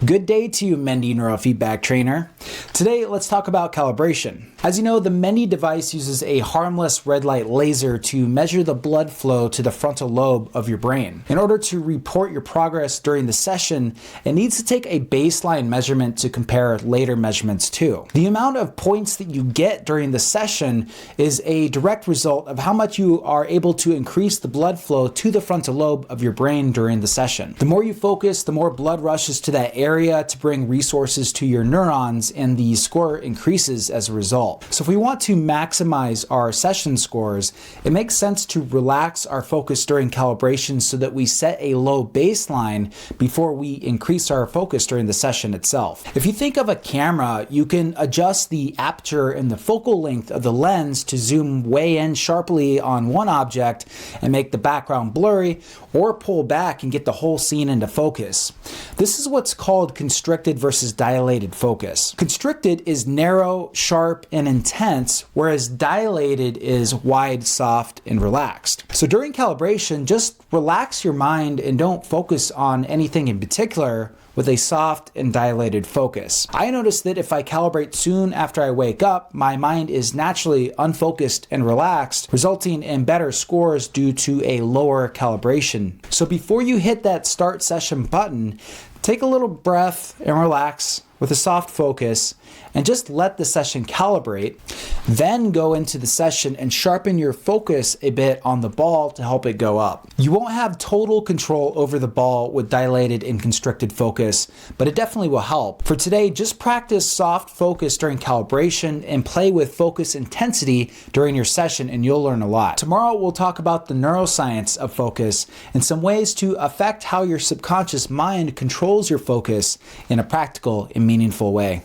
Good day to you, Mendy Neurofeedback Trainer. Today, let's talk about calibration. As you know, the Mendy device uses a harmless red light laser to measure the blood flow to the frontal lobe of your brain. In order to report your progress during the session, it needs to take a baseline measurement to compare later measurements to. The amount of points that you get during the session is a direct result of how much you are able to increase the blood flow to the frontal lobe of your brain during the session. The more you focus, the more blood rushes to that area to bring resources to your neurons, and the score increases as a result. So if we want to maximize our session scores, it makes sense to relax our focus during calibration so that we set a low baseline before we increase our focus during the session itself. If you think of a camera, you can adjust the aperture and the focal length of the lens to zoom way in sharply on one object and make the background blurry, or pull back and get the whole scene into focus. This is what's called constricted versus dilated focus. Constricted is narrow, sharp, and intense, whereas dilated is wide, soft, and relaxed. So during calibration, just relax your mind and don't focus on anything in particular with a soft and dilated focus. I notice that if I calibrate soon after I wake up, my mind is naturally unfocused and relaxed, resulting in better scores due to a lower calibration. So before you hit that start session button, take a little breath and relax with a soft focus and just let the session calibrate. Then go into the session and sharpen your focus a bit on the ball to help it go up. You won't have total control over the ball with dilated and constricted focus, but it definitely will help. For today, just practice soft focus during calibration and play with focus intensity during your session, and you'll learn a lot. Tomorrow, we'll talk about the neuroscience of focus and some ways to affect how your subconscious mind controls your focus in a practical and meaningful way.